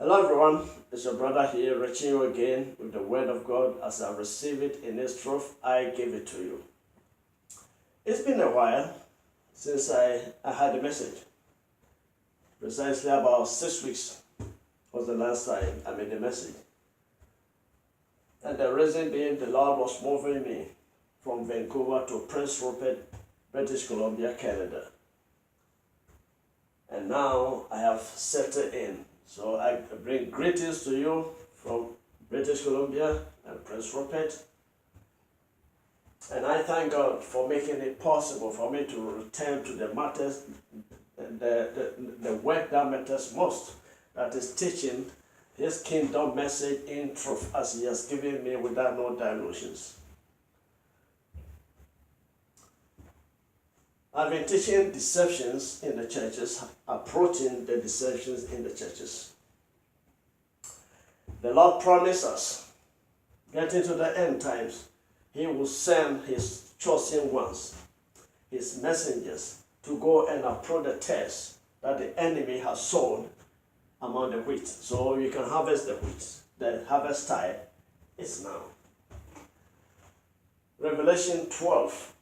Hello everyone, it's your brother here reaching you again with the word of God. As I receive it in His truth, I give it to you. It's been a while since I had a message. Precisely about 6 weeks was the last time I made a message. And the reason being the Lord was moving me from Vancouver to Prince Rupert, British Columbia, Canada. And now I have settled in. So I bring greetings to you from British Columbia and Prince Rupert. And I thank God for making it possible for me to return to the matters, the work that matters most, that is teaching His kingdom message in truth as He has given me without no dilutions. I've been teaching deceptions in the churches, uprooting the deceptions in the churches. The Lord promised us, getting to the end times, He will send His chosen ones, His messengers, to go and uproot the tares that the enemy has sown among the wheat. So you can harvest the wheat. The harvest time is now. Revelation 12.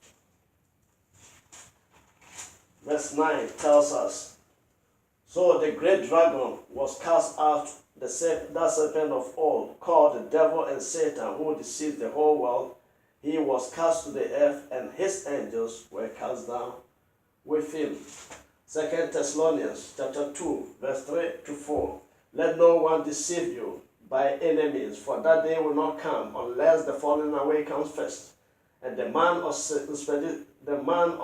Verse 9 tells us, so the great dragon was cast out, that serpent of old, called the devil and Satan, who deceived the whole world. He was cast to the earth, and his angels were cast down with him. 2 Thessalonians chapter 2, verse 3 to 4. Let no one deceive you by any means, for that day will not come unless the falling away comes first. And the man of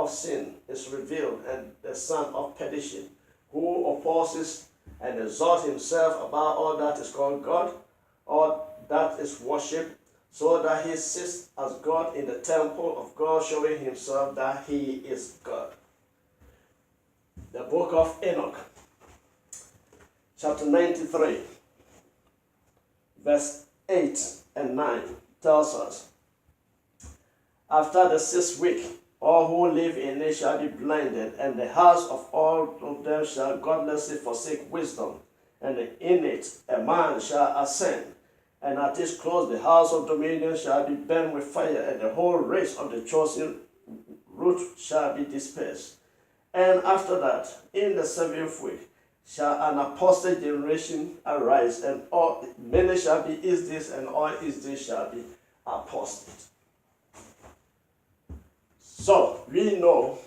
sin is revealed, and the son of perdition, who opposes and exalts himself above all that is called God, or that is worshipped, so that he sits as God in the temple of God, showing himself that he is God. The book of Enoch, chapter 93, verse 8 and 9 tells us, after the 6th week, all who live in it shall be blinded, and the hearts of all of them shall godlessly forsake wisdom. And in it a man shall ascend, and at his close the house of dominion shall be burned with fire, and the whole race of the chosen root shall be dispersed. And after that, in the 7th week, shall an apostate generation arise, and all many shall be Israelites, and all Israelites shall be apostate. So, we know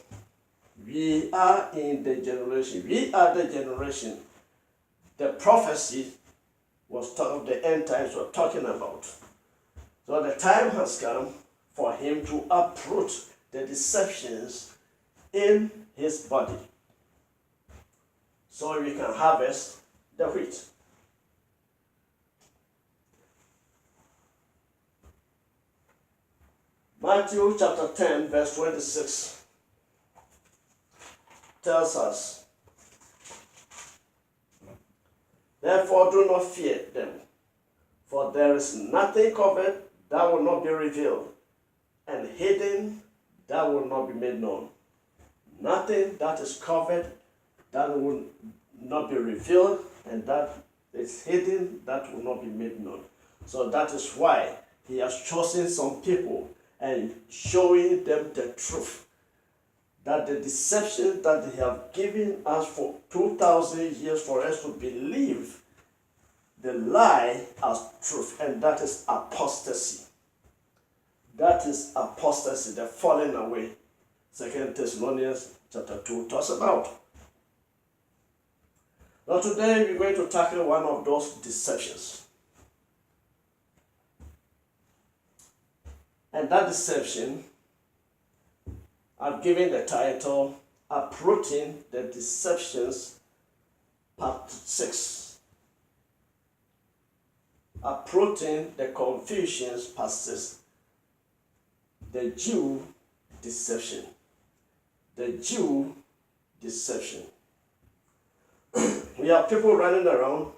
we are in the generation. We are the generation the prophecy of the end times were talking about. So the time has come for him to uproot the deceptions in his body, so we can harvest the wheat. Matthew chapter 10, verse 26 tells us, therefore do not fear them, for there is nothing covered that will not be revealed, and hidden that will not be made known. Nothing that is covered that will not be revealed, and that is hidden that will not be made known. So that is why He has chosen some people and showing them the truth, that the deception that they have given us for 2,000 years for us to believe the lie as truth, and that is apostasy. That is apostasy, the falling away. 2 Thessalonians chapter 2 talks about. Now today we're going to tackle one of those deceptions. And that deception, I've given the title, Uprooting the Deceptions, Part 6. Uprooting the Confusions, Part 6. The Jew deception. The Jew deception. We have people running around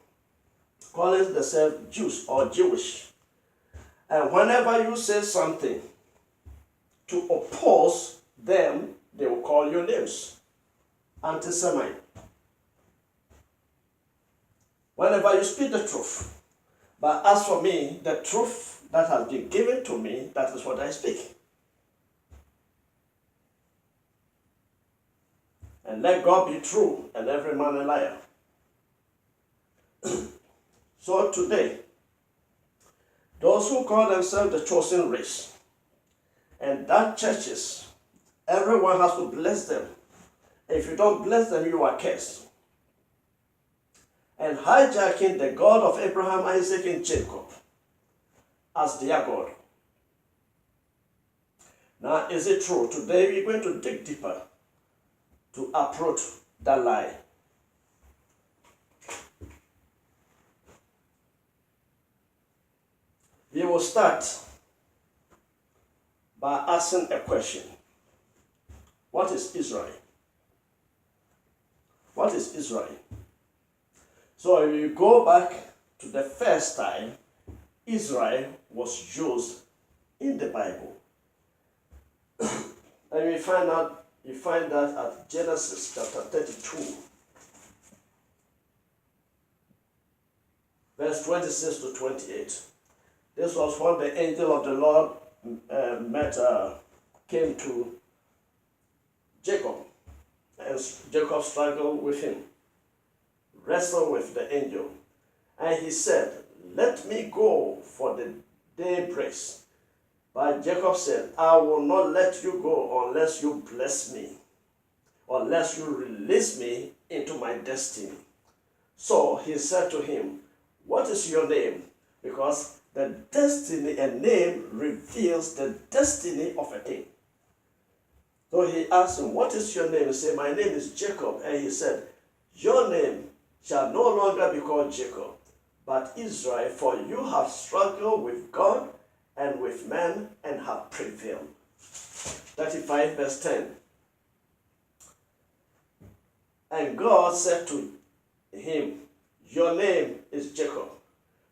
calling themselves Jews or Jewish. And whenever you say something to oppose them, they will call you names. Anti-Semite. whenever you speak the truth. But as for me, the truth that has been given to me, that is what I speak. And let God be true and every man a liar. So today, those who call themselves the chosen race, and that churches, everyone has to bless them. If you don't bless them, you are cursed. And hijacking the God of Abraham, Isaac, and Jacob as their God. Now, is it true? Today we're going to dig deeper to uproot that lie. We will start by asking a question. What is Israel? What is Israel? So if you go back to the first time Israel was used in the Bible, and you find that at Genesis chapter 32, verse 26 to 28. This was when the angel of the Lord came to Jacob, and Jacob struggled with him, wrestled with the angel, and he said, "Let me go, for the day breaks." But Jacob said, "I will not let you go unless you bless me, unless you release me into my destiny." So he said to him, "What is your name?" Because the destiny, a name reveals the destiny of a thing. So he asked him, "What is your name?" He said, "My name is Jacob." And he said, "Your name shall no longer be called Jacob, but Israel, for you have struggled with God and with men and have prevailed." 35 verse 10. And God said to him, "Your name is Jacob.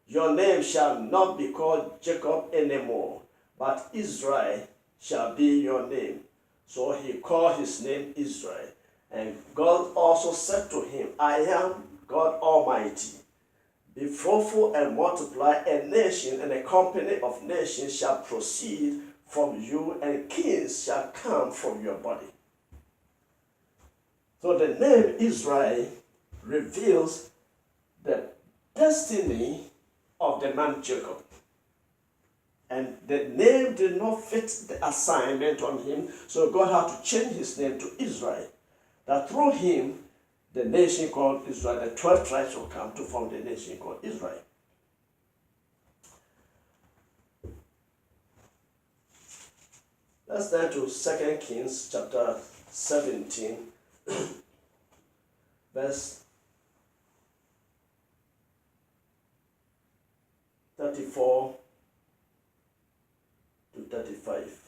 Your name shall not be called Jacob anymore, but Israel shall be your name." So he called his name Israel. And God also said to him, "I am God Almighty. Be fruitful and multiply. A nation and a company of nations shall proceed from you, and kings shall come from your body." So the name Israel reveals the destiny of the man Jacob. And the name did not fit the assignment on him, so God had to change his name to Israel. That through him, the nation called Israel, the 12 tribes will come to form the nation called Israel. Let's turn to 2 Kings chapter 17, verse 34 to 35.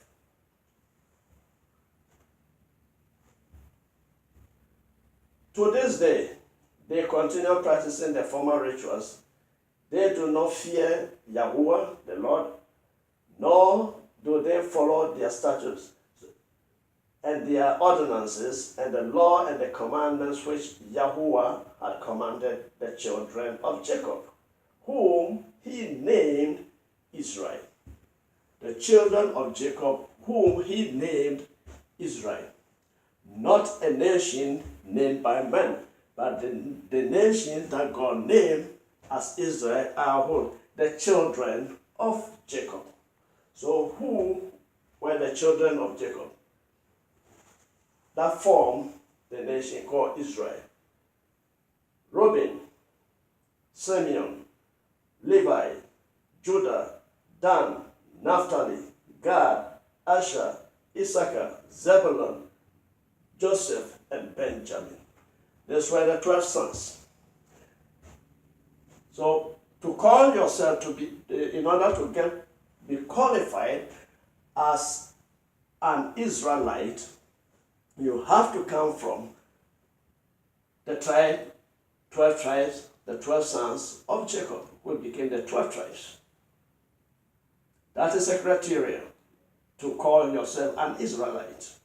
To this day, they continue practicing their former rituals. They do not fear Yahweh, the Lord, nor do they follow their statutes and their ordinances and the law and the commandments which Yahweh had commanded the children of Jacob, whom he named Israel. The children of Jacob, whom he named Israel. Not a nation named by men, but the nation that God named as Israel are who? The children of Jacob. So who were the children of Jacob that formed the nation called Israel? Reuben, Simeon, Levi, Judah, Dan, Naphtali, Gad, Asher, Issachar, Zebulun, Joseph, and Benjamin. These were the 12 sons. So to call yourself to be, in order to be qualified as an Israelite, you have to come from the 12 tribes, the 12 sons of Jacob, who became the 12 tribes. That is a criteria to call yourself an Israelite.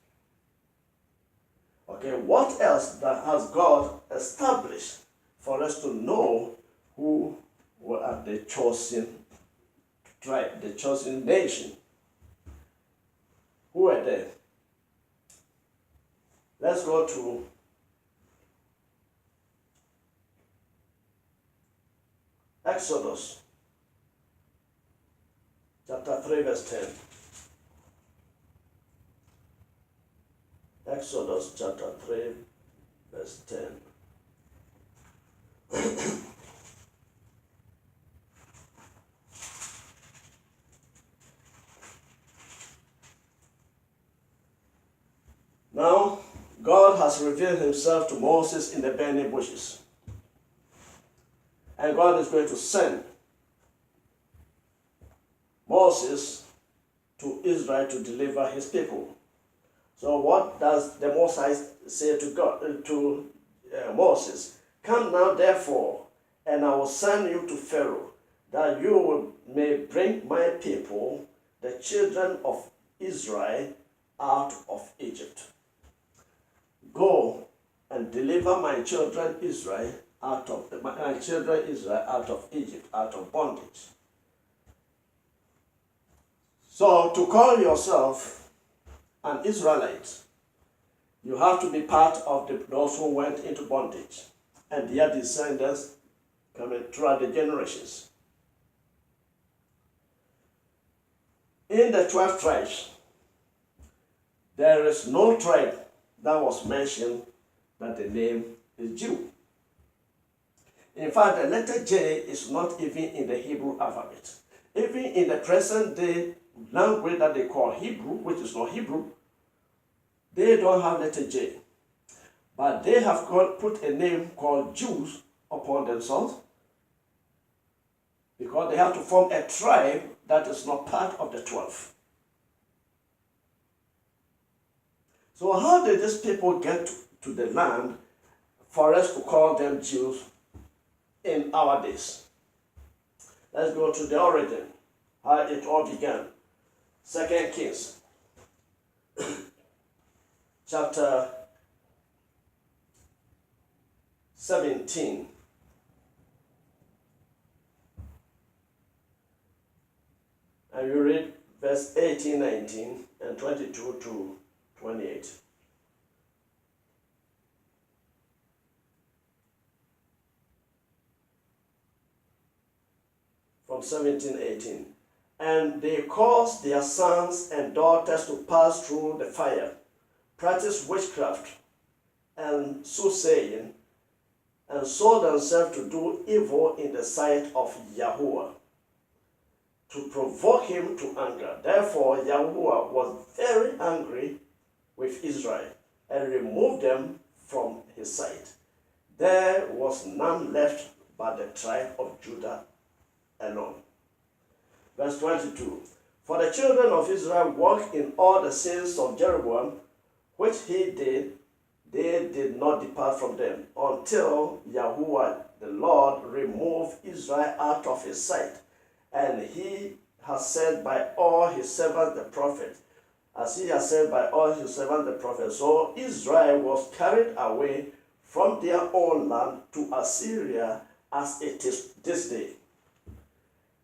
Okay, what else that has God established for us to know who were the chosen tribe, the chosen nation. Who were there? Let's go to Exodus chapter 3 verse 10. Exodus chapter 3 verse 10. Now, God has revealed himself to Moses in the burning bushes. And God is going to send Moses to Israel to deliver his people. So what does the Most High say to God, to Moses? Come now, therefore, and I will send you to Pharaoh, that you may bring my people, the children of Israel, out of Egypt. Go and deliver my children Israel out of Egypt, out of bondage. So to call yourself an Israelite, you have to be part of those who went into bondage and their descendants coming throughout the generations. In the 12 tribes, there is no tribe that was mentioned that the name is Jew. In fact, the letter J is not even in the Hebrew alphabet. Even in the present day language that they call Hebrew, which is not Hebrew, they don't have letter J. But they have put a name called Jews upon themselves because they have to form a tribe that is not part of the 12. So how did these people get to the land for us to call them Jews in our days? Let's go to the origin, how it all began. 2 Kings, chapter 17. And you read verse 18, 19, and 22 to 28. From 17, 18. And they caused their sons and daughters to pass through the fire, practice witchcraft and soothsaying, and sold themselves to do evil in the sight of Yahuwah, to provoke him to anger. Therefore Yahuwah was very angry with Israel and removed them from his sight. There was none left but the tribe of Judah alone. Verse 22. For the children of Israel walked in all the sins of Jeroboam, which he did, they did not depart from them, until Yahuwah the Lord removed Israel out of his sight. And he has said by all his servants the prophets, as he has said by all his servants the prophets. So Israel was carried away from their own land to Assyria, as it is this day.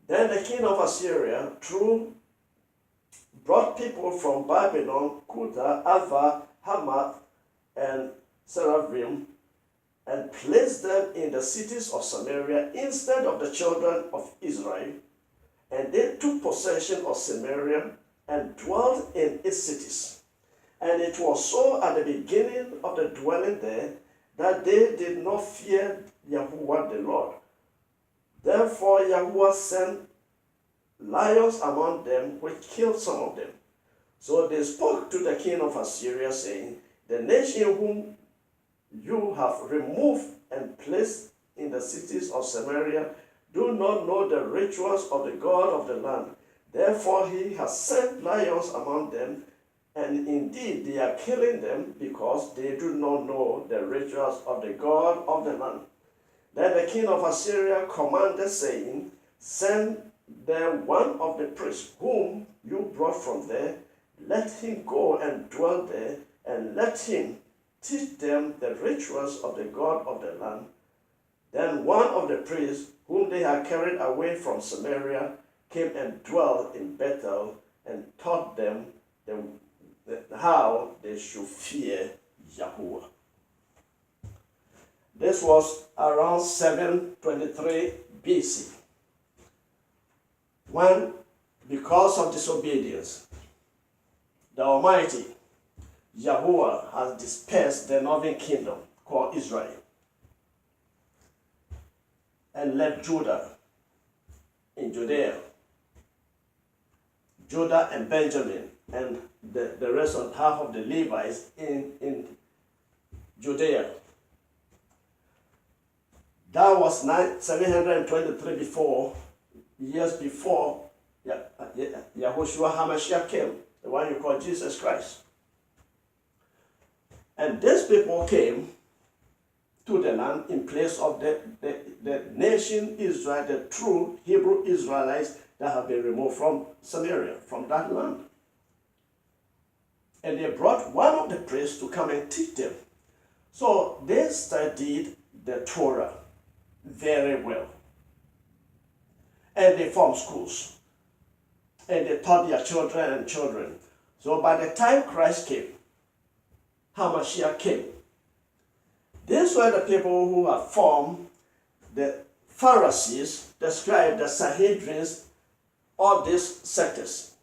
Then the king of Assyria brought people from Babylon, Kuta, Ava, Hamath, and Seraphim, and placed them in the cities of Samaria instead of the children of Israel. And they took possession of Samaria and dwelt in its cities. And it was so at the beginning of the dwelling there, that they did not fear Yahuwah the Lord. Therefore Yahuwah sent lions among them, which killed some of them. So they spoke to the king of Assyria, saying, the nation whom you have removed and placed in the cities of Samaria do not know the rituals of the God of the land. Therefore he has sent lions among them, and indeed they are killing them, because they do not know the rituals of the God of the land. Then the king of Assyria commanded, saying, send there one of the priests whom you brought from there, let him go and dwell there, and let him teach them the rituals of the God of the land. Then one of the priests whom they had carried away from Samaria came and dwelt in Bethel and taught them how they should fear Yahweh. This was around 723 BC, when, because of disobedience, the Almighty Yahweh has dispersed the northern kingdom called Israel and left Judah in Judea, Judah and Benjamin, and the rest of half of the Levites in Judea. That was 723 years before Yahushua HaMashiach came, the one you call Jesus Christ. And these people came to the land in place of the nation Israel, the true Hebrew Israelites that have been removed from Samaria, from that land. And they brought one of the priests to come and teach them. So they studied the Torah very well. And they formed schools. And they taught their children and children. So by the time Christ came, HaMashiach came, these were the people who had formed the Pharisees, the scribes, the Sanhedrins, all these sectors.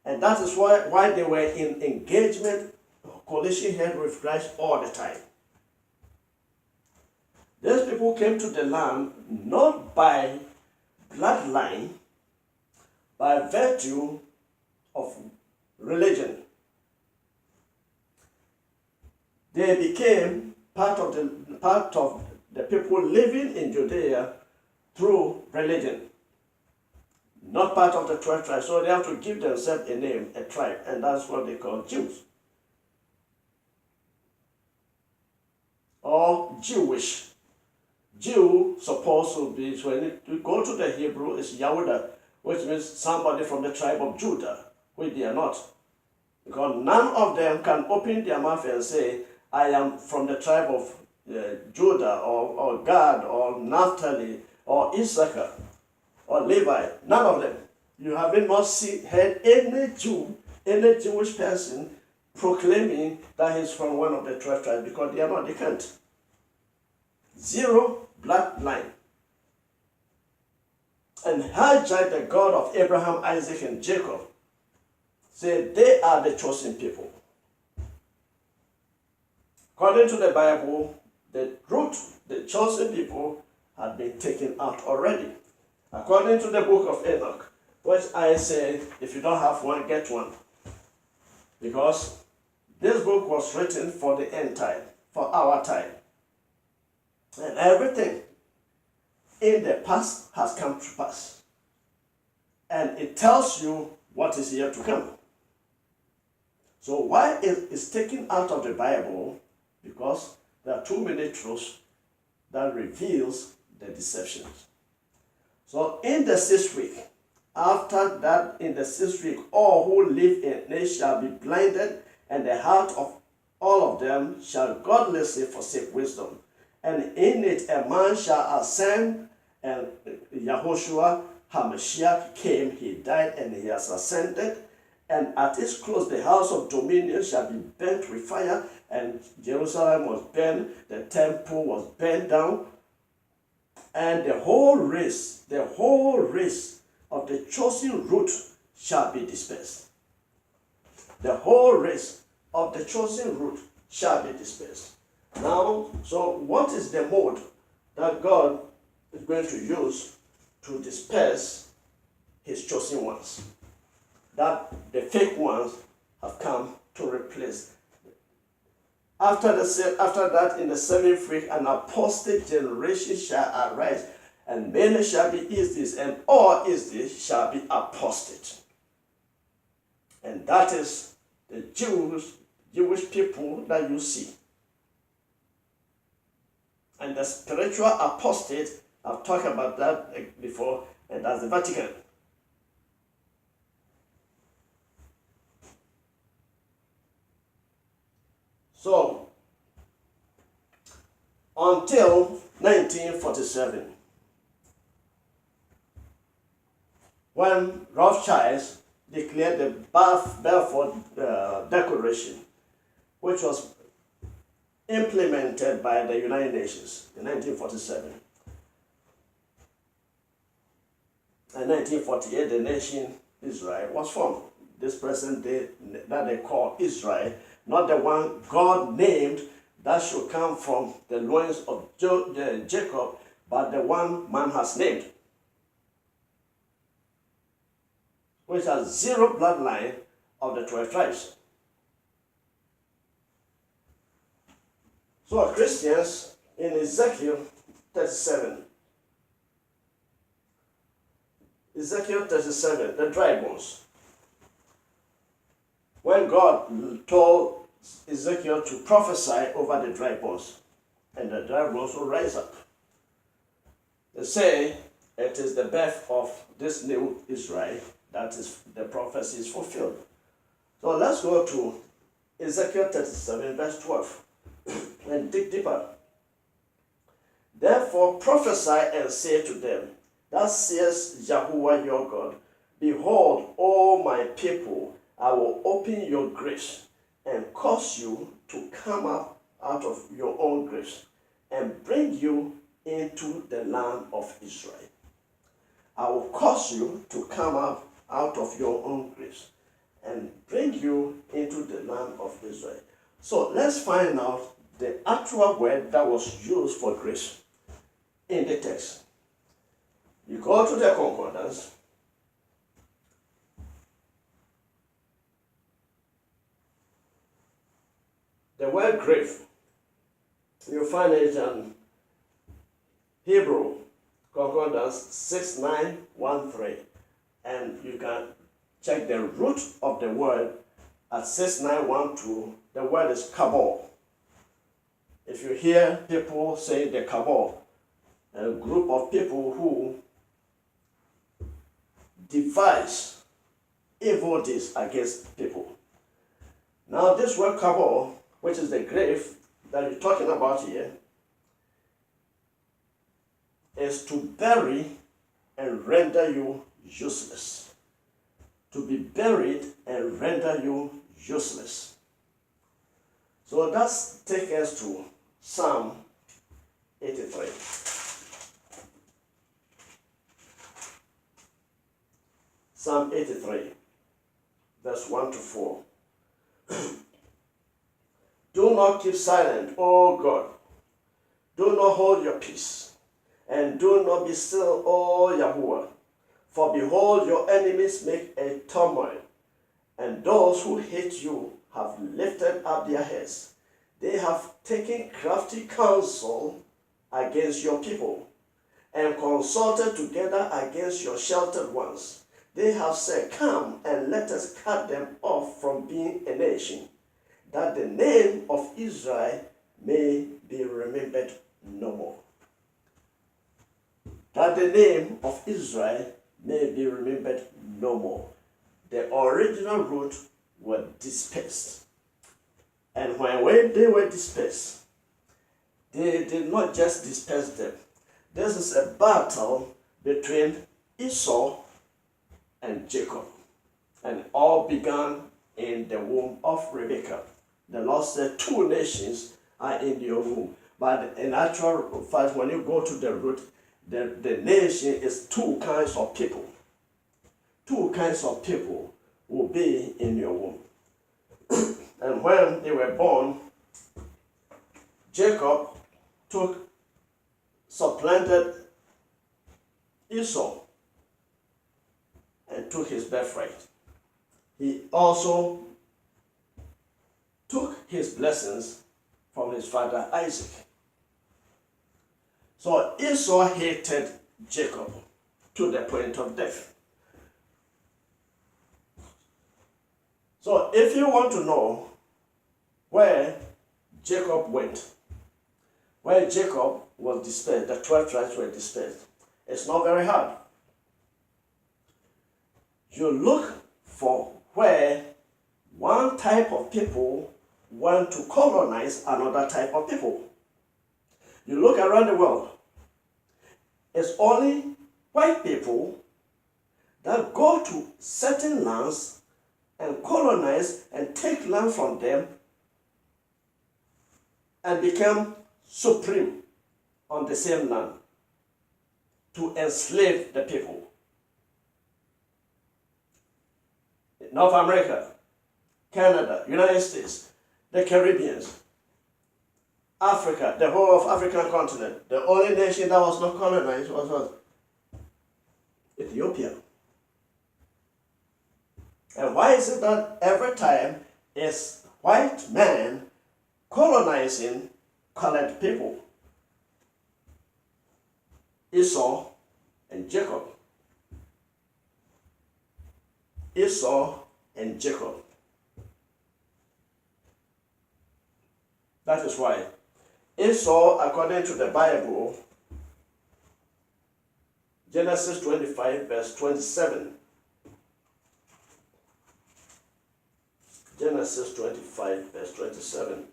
And that is why they were in engagement, collision head with Christ all the time. These people came to the land not by bloodline, by virtue of religion. They became part of the people living in Judea through religion, not part of the 12 tribes. So they have to give themselves a name, a tribe, and that's what they call Jews. Or Jewish. Jew supposed to be, when you go to the Hebrew, it's Yahudah, which means somebody from the tribe of Judah, which they are not. Because none of them can open their mouth and say, I am from the tribe of Judah or Gad or Naphtali or Issachar or Levi. None of them. You haven't not heard any Jew, any Jewish person proclaiming that he's from one of the 12 tribes, because they are not, they can't. Zero bloodline. And Hajjai, the God of Abraham, Isaac, and Jacob, said they are the chosen people. According to the Bible, the root, the chosen people, had been taken out already. According to the book of Enoch, which I say, if you don't have one, get one. Because this book was written for the end time, for our time. And everything in the past has come to pass. And it tells you what is here to come. So why it is taken out of the Bible? Because there are too many truths that reveals the deceptions. So in the 6th week, after that, in the 6th week, all who live in it shall be blinded, and the heart of all of them shall godlessly forsake wisdom. And in it a man shall ascend, and Yahushua HaMashiach came, he died, and he has ascended. And at its close the house of dominion shall be burnt with fire, and Jerusalem was burned, the temple was burned down, and the whole race of the chosen root shall be dispersed. The whole race of the chosen root shall be dispersed. Now, so what is the mode that God is going to use to disperse his chosen ones? That the fake ones have come to replace. After that, in the 7th week, an apostate generation shall arise, and many shall be Isdis, and all Isdis shall be apostate. And that is the Jewish people that you see. And the spiritual apostate, I've talked about that before, and that's the Vatican. So, until 1947, when Rothschilds declared the Balfour Declaration, which was implemented by the United Nations in 1947. In 1948, the nation Israel was formed. This present day that they call Israel, not the one God named that should come from the loins of Jacob, but the one man has named, which has zero bloodline of the 12 tribes. So Christians in Ezekiel 37, the dry bones. When God told Ezekiel to prophesy over the dry bones, and the dry bones will rise up. They say it is the birth of this new Israel that is the prophecy is fulfilled. So let's go to Ezekiel 37, verse 12, and dig deeper. Therefore prophesy and say to them, thus says Yahuwah your God, behold, O my people, I will open your graves and cause you to come up out of your own graves and bring you into the land of Israel. I will cause you to come up out of your own graves and bring you into the land of Israel. So let's find out the actual word that was used for grace in the text. You go to the concordance. The word grave, you find it in Hebrew concordance 6913, and you can check the root of the word at 6912. The word is kabal. If you hear people say the cabal, a group of people who devise evil deeds against people. Now this word cabal, which is the grave that you're talking about here, is to bury and render you useless. To be buried and render you useless. So that's take us to Psalm 83. Psalm 83, verse 1 to 4. Do not keep silent, O God. Do not hold your peace, and do not be still, O Yahuwah. For behold, your enemies make a turmoil, and those who hate you have lifted up their heads. They have taken crafty counsel against your people, and consulted together against your sheltered ones. They have said, come and let us cut them off from being a nation, that the name of Israel may be remembered no more. That the name of Israel may be remembered no more. The original root were dispersed. And when they were dispersed, they did not just disperse them. This is a battle between Esau and Jacob. And all began in the womb of Rebekah. The Lord said 2 nations are in your womb. But in actual fact, when you go to the root, the nation is 2 kinds of people. 2 kinds of people will be in your womb. And when they were born, Jacob supplanted Esau and took his birthright. He also took his blessings from his father Isaac. So Esau hated Jacob to the point of death. So if you want to know where Jacob went, where Jacob was dispersed, the 12 tribes were dispersed, it's not very hard. You look for where one type of people want to colonize another type of people. You look around the world, it's only white people that go to certain lands and colonize and take land from them and become supreme on the same land to enslave the people. North America, Canada, United States, the Caribbean, Africa, the whole of African continent. The only nation that was not colonized was what? Ethiopia. And why is it that every time it's white men colonizing colored people? Esau and Jacob. Esau and Jacob. That is why Esau, according to the Bible, Genesis 25, verse 27. Genesis 25, verse 27.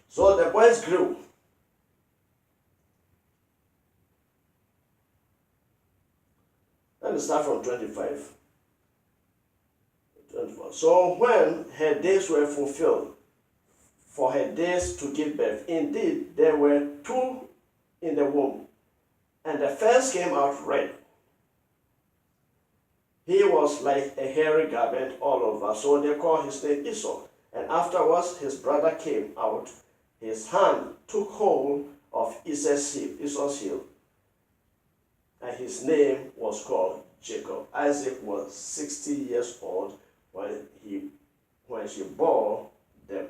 So the boys grew. Let me start from 25. 24. So when her days were fulfilled, for her days to give birth, indeed there were two in the womb, and the first came out red. He was like a hairy garment all over, so they called his name Esau. And afterwards his brother came out, his hand took hold of Esau's heel, and his name was called Jacob. Isaac was 60 years old when she bore them.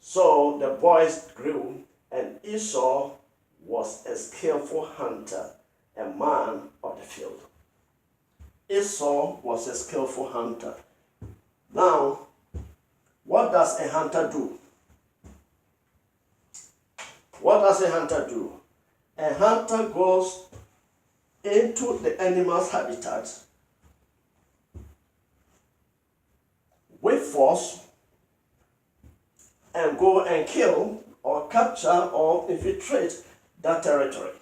So the boys grew, and Esau was a skillful hunter, a man of the field. Esau was a skillful hunter. Now, what does a hunter do? What does a hunter do? A hunter goes into the animal's habitat with force and go and kill or capture or infiltrate that territory.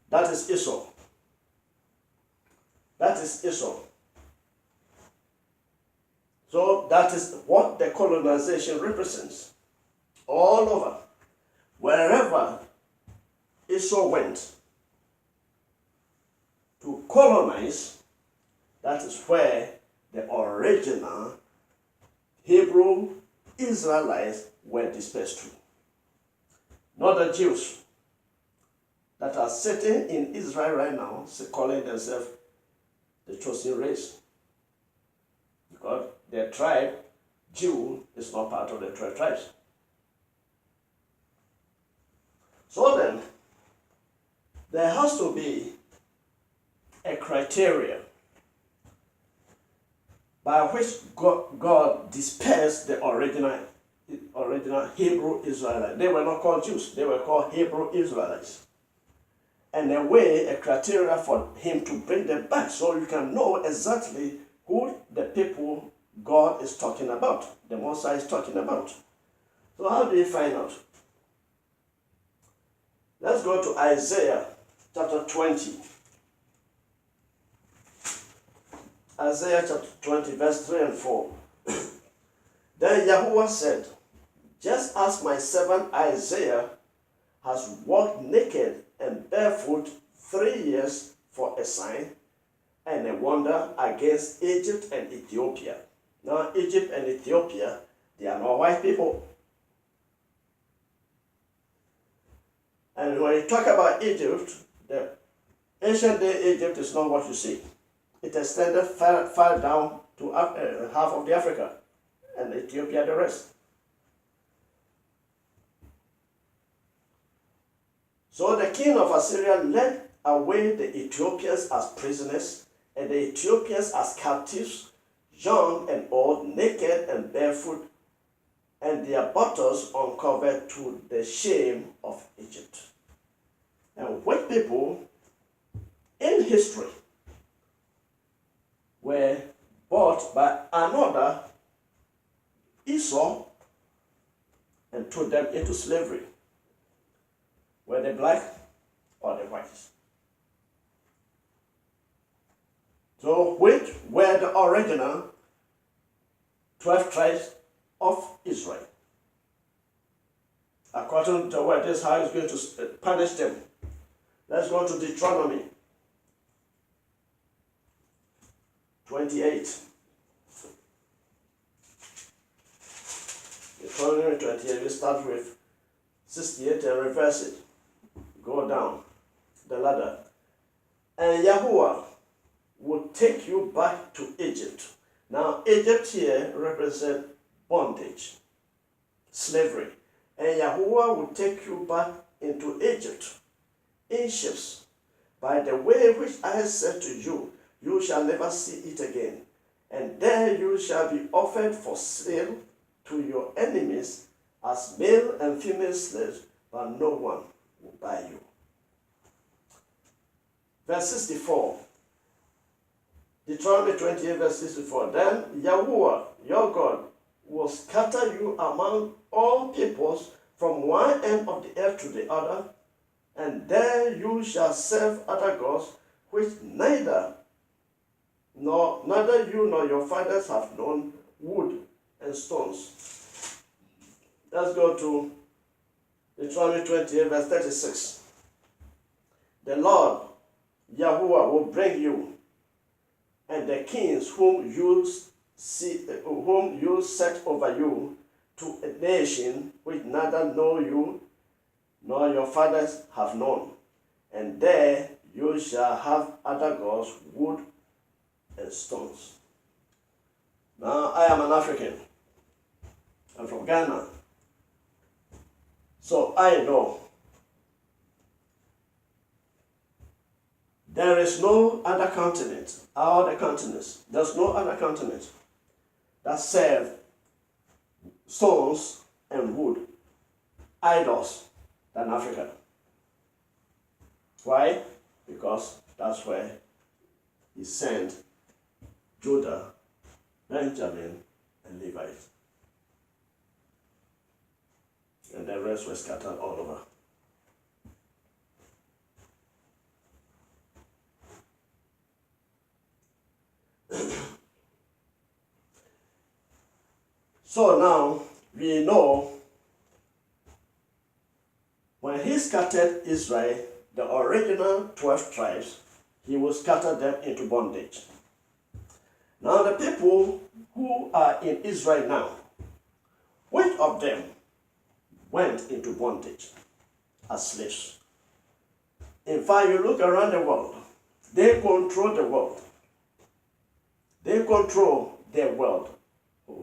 That is Esau. That is Esau. So that is what the colonization represents. All over, wherever Esau went to colonize, that is where the original Hebrew Israelites were dispersed to. Not the Jews that are sitting in Israel right now, calling themselves the chosen race. Because their tribe, Jew, is not part of the 12 tribes. So then, there has to be a criteria by which God dispersed the original Hebrew Israelites. They were not called Jews, they were called Hebrew Israelites. And a criteria for him to bring them back so you can know exactly who the people God is talking about, the Messiah is talking about. So how do you find out? Let's go to Isaiah chapter 20. Isaiah chapter 20, verse 3 and 4. Then Yahuwah said, just as my servant Isaiah has walked naked and barefoot 3 years for a sign and a wonder against Egypt and Ethiopia. Now, Egypt and Ethiopia, they are not white people. And when you talk about Egypt, the ancient day Egypt is not what you see. It extended far down to half of the Africa, and Ethiopia the rest. So the king of Assyria led away the Ethiopians as prisoners, and the Ethiopians as captives, young and old, naked and barefoot, and their buttocks uncovered to the shame of Egypt. And white people in history were bought by another Esau and took them into slavery. Were they black or the whites? So which were the original 12 tribes of Israel? According to the word, this is how he's going to punish them. Let's go to Deuteronomy 28. Deuteronomy 28, we start with 68 and reverse it. Go down the ladder. And Yahuwah will take you back to Egypt. Now, Egypt here represents bondage, slavery. And Yahuwah will take you back into Egypt in ships. By the way which I said to you, you shall never see it again. And there you shall be offered for sale to your enemies as male and female slaves, but no one will buy you. Verse 64. Deuteronomy 28, verse 64. Then Yahuwah, your God, will scatter you among all peoples from one end of the earth to the other, and there you shall serve other gods, which neither you nor your fathers have known, wood and stones. Let's go to Deuteronomy 28, verse 36. The Lord, Yahuwah, will bring you and the kings whom you set over you to a nation which neither know you nor your fathers have known. And there you shall have other gods, wood and stones. Now, I am an African. I'm from Ghana. So I know there is no other continent, all the continents, there's no other continent that serve stones and wood, idols, than Africa. Why? Because that's where he sent Judah, Benjamin, and Levi. And the rest were scattered all over. So now we know when he scattered Israel, the original 12 tribes, he will scatter them into bondage. Now the people who are in Israel now, which of them went into bondage as slaves? In fact, you look around the world, they control the world. They control their world.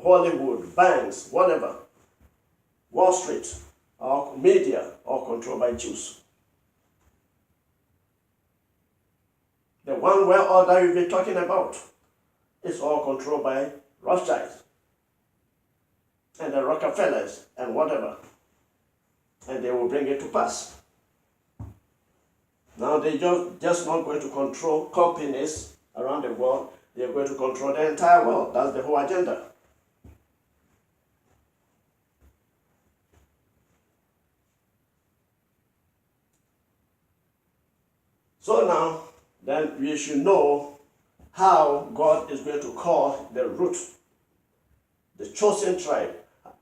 Hollywood, banks, whatever. Wall Street, or media, all controlled by Jews. The one world order you've been talking about is all controlled by Rothschilds and the Rockefellers and whatever. And they will bring it to pass. Now they're just not going to control companies around the world. They're going to control the entire world. That's the whole agenda. So now, then we should know how God is going to call the root, the chosen tribe,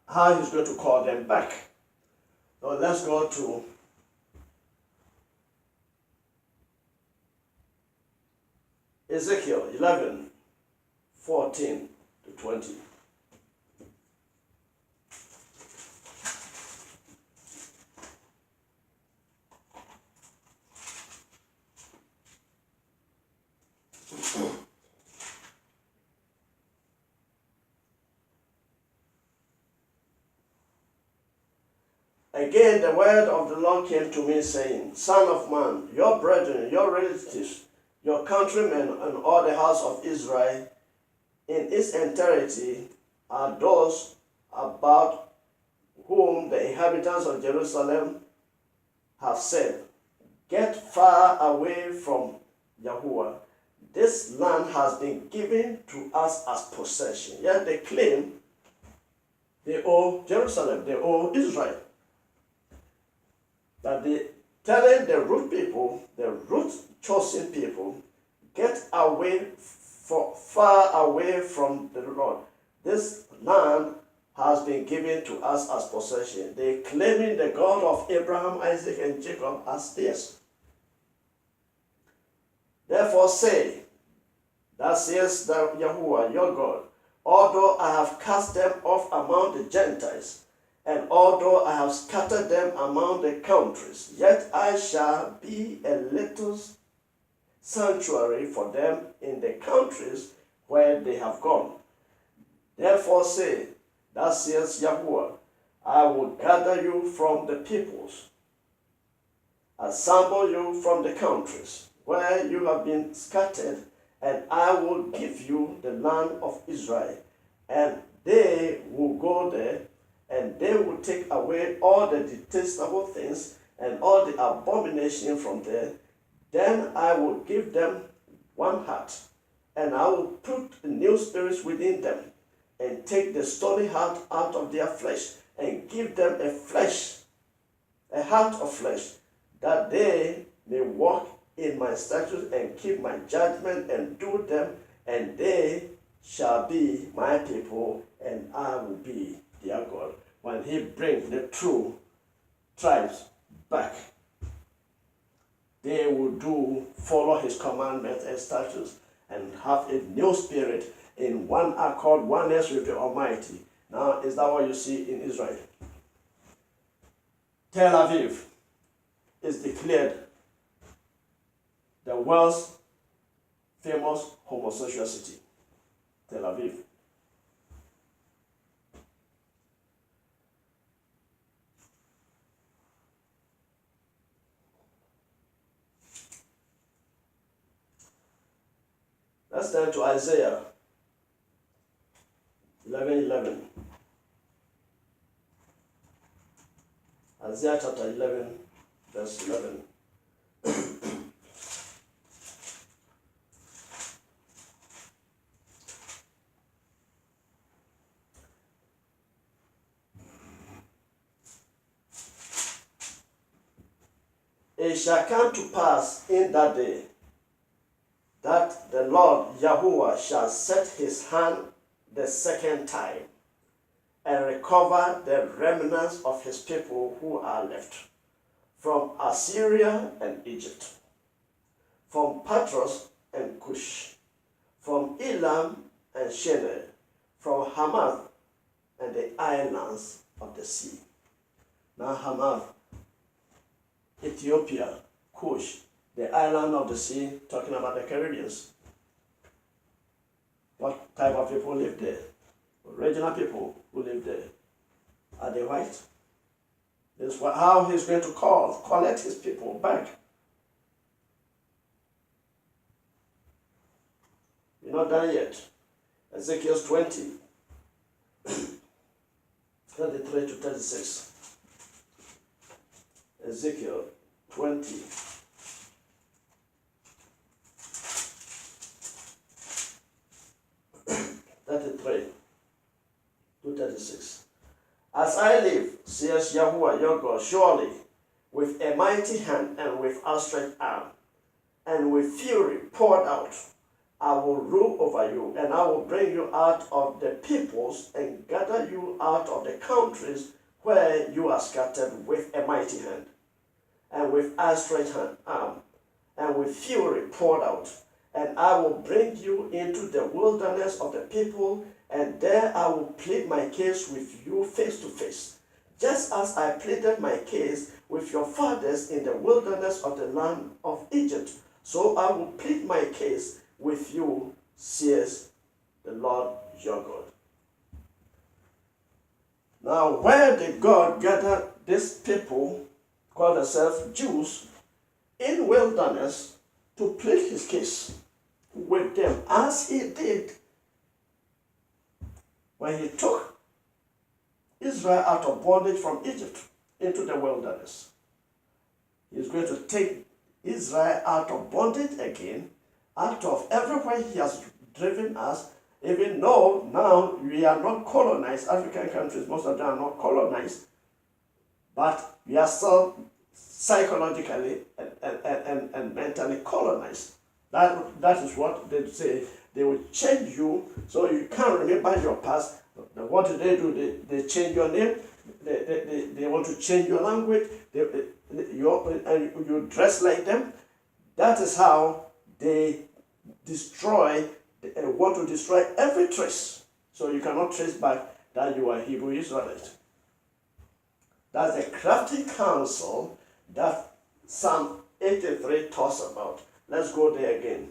how he's going to call them back. So let's go to Ezekiel 11, 14 to 20. Again, the word of the Lord came to me, saying, Son of man, your brethren, your relatives, your countrymen, and all the house of Israel in its entirety are those about whom the inhabitants of Jerusalem have said, Get far away from Yahuwah. This land has been given to us as possession. Yet they claim They owe Jerusalem, they owe Israel. But they telling the root people, the root chosen people, get away, far away from the Lord. This land has been given to us as possession. They claiming the God of Abraham, Isaac, and Jacob as theirs. Therefore say, that says that Yahuwah, your God, although I have cast them off among the Gentiles, and although I have scattered them among the countries, yet I shall be a little sanctuary for them in the countries where they have gone. Therefore say, that says Yahuwah, I will gather you from the peoples, assemble you from the countries where you have been scattered, and I will give you the land of Israel, and they will go there, and they will take away all the detestable things and all the abomination from there. Then I will give them one heart, and I will put a new spirit within them, and take the stony heart out of their flesh, and give them a heart of flesh, that they may walk in my statutes and keep my judgment and do them, and they shall be my people, and I will be their God. When he brings the true tribes back, they will follow his commandments and statutes and have a new spirit in one accord, oneness with the Almighty. Now, is that what you see in Israel? Tel Aviv is declared the world's famous homosexual city. Tel Aviv. Let's turn to Isaiah 11:11. Isaiah chapter 11, verse 11. It shall come to pass in that day that the Lord Yahuwah shall set his hand the second time and recover the remnants of his people who are left from Assyria and Egypt, from Patros and Cush, from Elam and Shinar, from Hamath and the islands of the sea. Now Hamath, Ethiopia, Cush, the island of the sea, talking about the Caribbeans. What type of people live there? Original people who live there. Are they white? This is how he's going to collect his people back. We're not done yet. Ezekiel 20, 33 to 36. Ezekiel 20. To 36. As I live, says Yahuwah your God, surely with a mighty hand and with outstretched arm, and with fury poured out, I will rule over you, and I will bring you out of the peoples and gather you out of the countries where you are scattered with a mighty hand, and with outstretched arm, and with fury poured out. And I will bring you into the wilderness of the people, and there I will plead my case with you face to face, just as I pleaded my case with your fathers in the wilderness of the land of Egypt. So I will plead my case with you, says the Lord your God. Now, where did God gather these people, call themselves Jews, in wilderness to plead his case with them, as he did when he took Israel out of bondage from Egypt into the wilderness? He's going to take Israel out of bondage again, out of everywhere he has driven us, Even though now we are not colonized, African countries, most of them are not colonized, but we are still psychologically and mentally colonized. That is what they say. They will change you so you can't remember your past. What do? They change your name. They want to change your language. And you dress like them. That is how they want to destroy every trace. So you cannot trace back that you are Hebrew Israelite. That's the crafty counsel that Psalm 83 talks about. Let's go there again.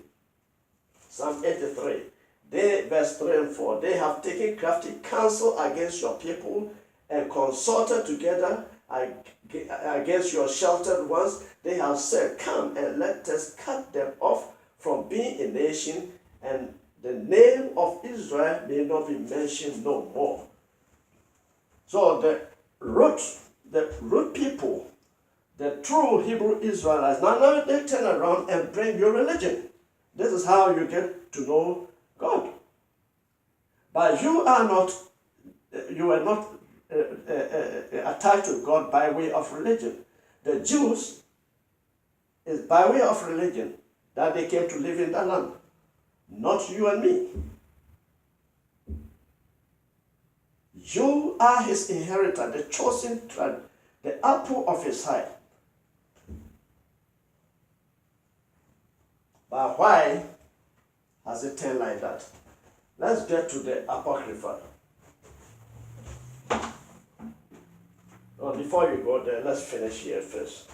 Psalm 83. Verse 3 and 4. They have taken crafty counsel against your people and consulted together against your sheltered ones. They have said, come and let us cut them off from being a nation, and the name of Israel may not be mentioned no more. So the root people, the true Hebrew Israelites, now they turn around and bring your religion. This is how you get to know God. But you are not attached to God by way of religion. The Jews is by way of religion that they came to live in that land, not you and me. You are his inheritance, the chosen tribe, the apple of his eye. But why has it turned like that? Let's get to the Apocrypha. Well, before you go there, let's finish here first.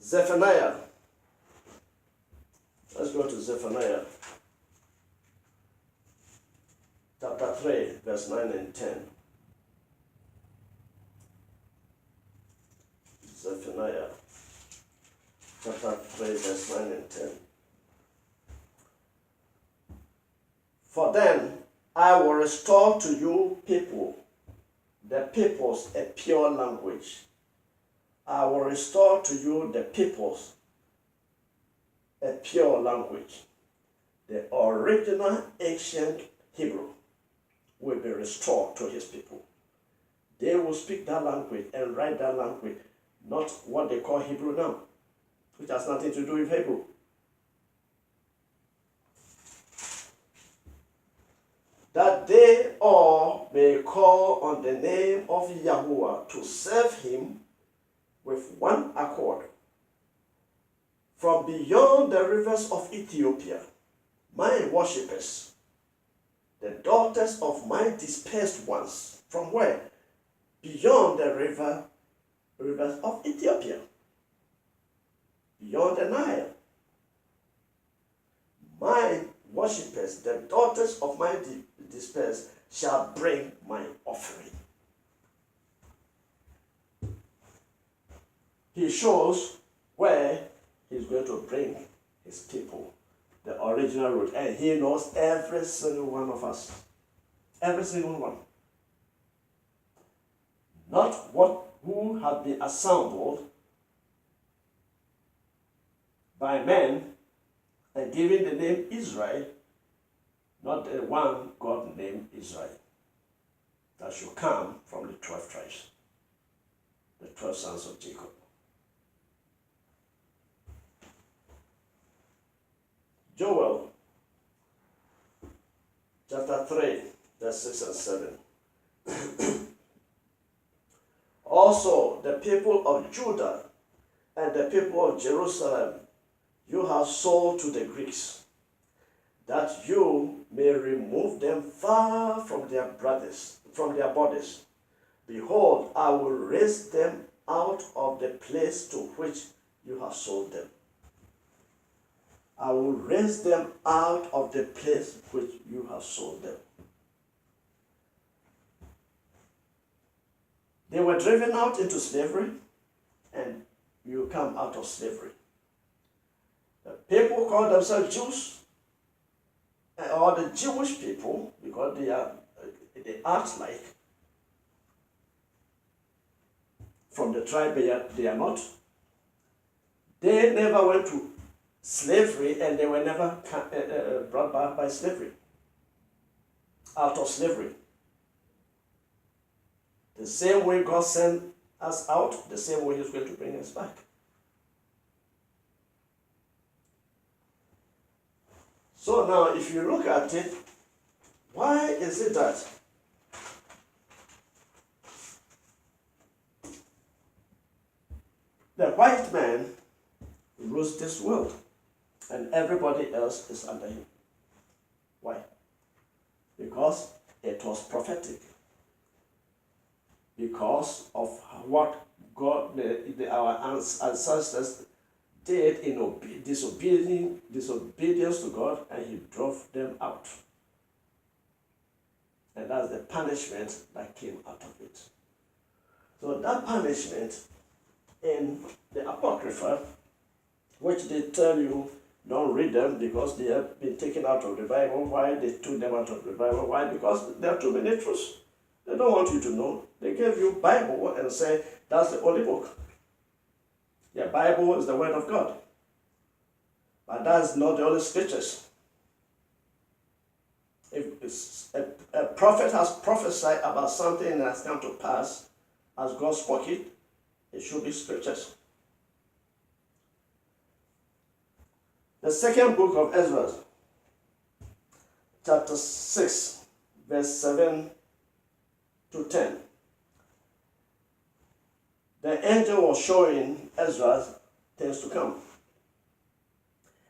Zephaniah. Let's go to Zephaniah. Chapter 3, verse 9 and 10. Zephaniah. Chapter 3, verse 9 and 10. For then I will restore to you the peoples, a pure language. I will restore to you the peoples, a pure language. The original ancient Hebrew will be restored to his people. They will speak that language and write that language, not what they call Hebrew now, which has nothing to do with Hebrew. That they all may call on the name of Yahuwah to serve him with one accord. From beyond the rivers of Ethiopia, my worshippers, the daughters of my dispersed ones, from where? Beyond the rivers of Ethiopia, beyond the Nile. My worshippers, the daughters of my dispersed, shall bring my offering. He shows where he's going to bring his people, the original root, and he knows every single one of us. Every single one. Not who have been assembled by men and given the name Israel, not the one God named Israel, that should come from the 12 tribes, the 12 sons of Jacob. Joel, chapter 3, verse 6 and 7. Also, the people of Judah and the people of Jerusalem you have sold to the Greeks, that you may remove them far from their bodies. Behold, I will raise them out of the place to which you have sold them. I will raise them out of the place which you have sold them. They were driven out into slavery, and you come out of slavery. The people call themselves Jews, or the Jewish people, because they act like from the tribe they are not. They never went to slavery, and they were never brought back by slavery, out of slavery. The same way God sent us out, the same way He's going to bring us back. So now, if you look at it, why is it that the white man rules this world and everybody else is under him? Why? Because it was prophetic. Because of what God, our ancestors did in disobedience to God, and He drove them out. And that's the punishment that came out of it. So that punishment in the Apocrypha, which they tell you don't read them because they have been taken out of the Bible. Why they took them out of the Bible? Why? Because there are too many truths. They don't want you to know. They gave you Bible and say that's the only book. The Bible is the Word of God. But that's not the only scriptures. If a prophet has prophesied about something that has come to pass, as God spoke it, it should be scriptures. The second book of Ezra, chapter 6, verse 7 to 10. The angel was showing Ezra things to come.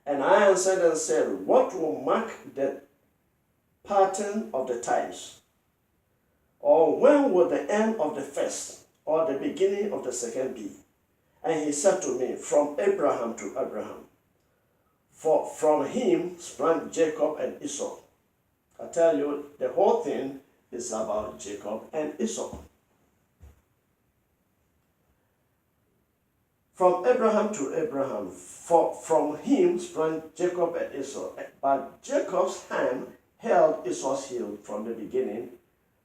And I answered and said, what will mark the pattern of the times? Or when will the end of the first or the beginning of the second be? And he said to me, from Abraham to Abraham. For from him sprang Jacob and Esau. I tell you, the whole thing is about Jacob and Esau. From Abraham to Abraham, for from him sprang Jacob and Esau. But Jacob's hand held Esau's heel from the beginning,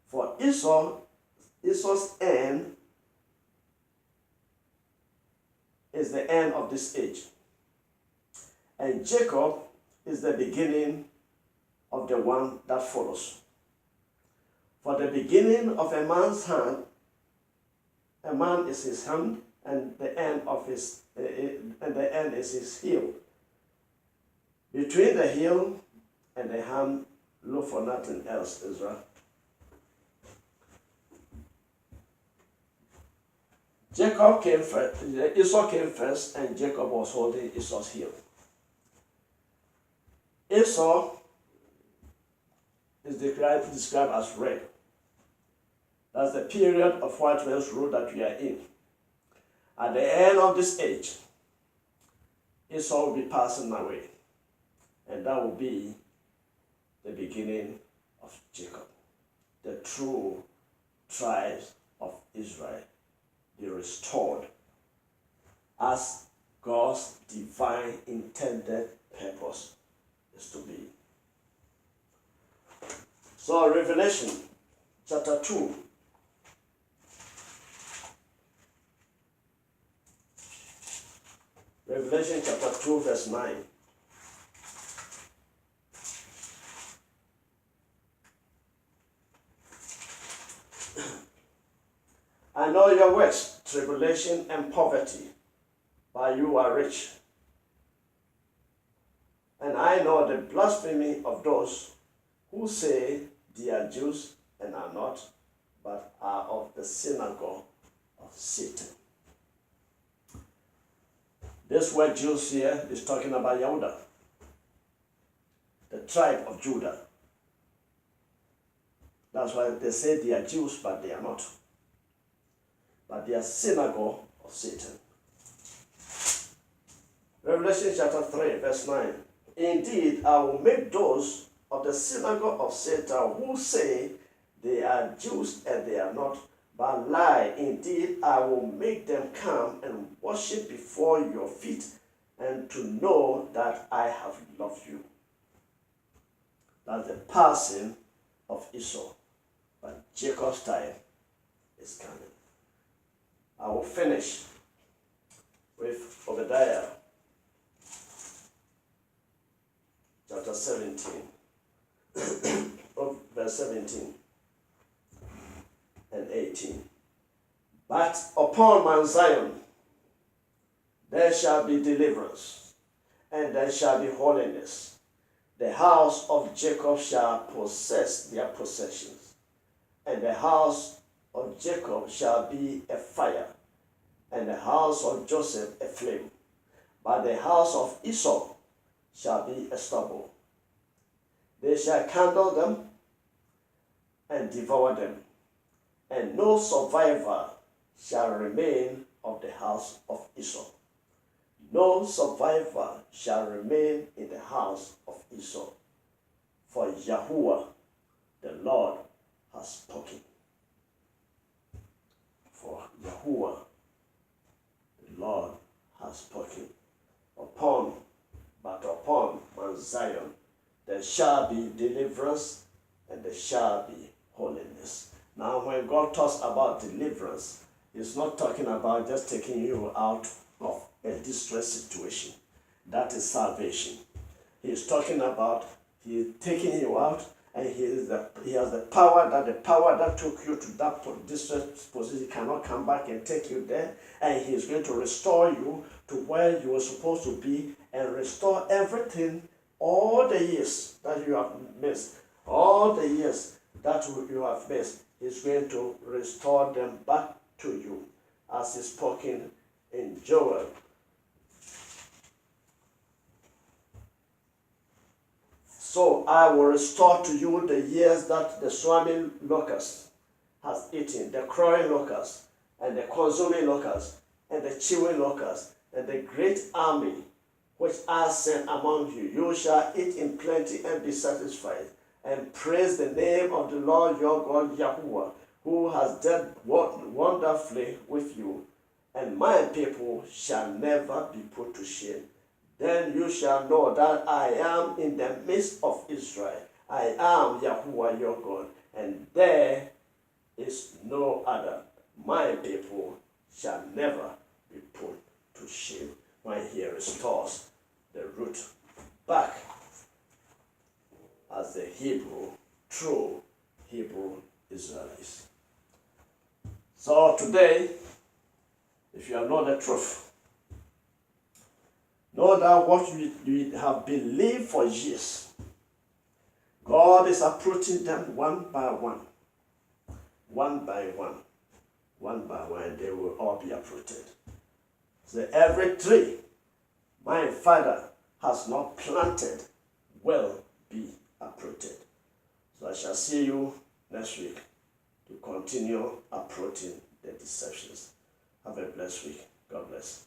for Esau's end is the end of this age, and Jacob is the beginning of the one that follows. For the beginning of a man's hand, a man is his hand, and the end is his heel. Between the heel and the hand, look for nothing else, Israel. Jacob came first, Esau came first, and Jacob was holding Esau's heel. Esau is described as red. That's the period of white man's rule that we are in. At the end of this age, Esau will be passing away, and that will be the beginning of Jacob, the true tribes of Israel, be restored as God's divine intended purpose is to be. So Revelation chapter 2. Revelation chapter 2 verse 9. I know your works, tribulation and poverty, but you are rich. And I know the blasphemy of those who say they are Jews and are not, but are of the synagogue of Satan. This word Jews here is talking about Yehuda, the tribe of Judah. That's why they say they are Jews, but they are not. But they are synagogue of Satan. Revelation chapter 3, verse 9. Indeed, I will make those of the synagogue of Satan who say they are Jews and they are not, but lie. Indeed, I will make them come and worship before your feet, and to know that I have loved you. That's the passing of Esau. But Jacob's time is coming. I will finish with Obadiah chapter 17, verse 17 and 18. But upon Mount Zion there shall be deliverance, and there shall be holiness. The house of Jacob shall possess their possessions, and the house of Jacob shall be a fire, and the house of Joseph a flame. But the house of Esau shall be a stubble. They shall kindle them and devour them, and no survivor shall remain of the house of Esau. No survivor shall remain in the house of Esau, for Yahuwah, the Lord, has spoken. For Yahuwah, the Lord, has spoken. Upon Mount Zion there shall be deliverance, and there shall be holiness. Now, when God talks about deliverance, He's not talking about just taking you out of a distress situation. That is salvation. He's talking about He's taking you out, and He has the power that took you to that distress position cannot come back and take you there, and He's going to restore you to where you were supposed to be and restore everything, all the years that you have missed, all the years that you have missed. He's going to restore them back to you, as is spoken in Joel. So I will restore to you the years that the swarming locust has eaten, the crawling locust, and the consuming locust, and the chewing locust, and the great army which I send among you. You shall eat in plenty and be satisfied, and praise the name of the Lord your God, Yahuwah, who has dealt wonderfully with you, and my people shall never be put to shame. Then you shall know that I am in the midst of Israel. I am Yahuwah your God, and there is no other. My people shall never be put to shame. When He restores the root back as the true Hebrew Israelites. So today, if you know the truth, know that what you have believed for years, God is uprooting them one by one, and they will all be uprooted. So every tree my Father has not planted will be uprooted. So I shall see you next week to continue uprooting the deceptions. Have a blessed week. God bless.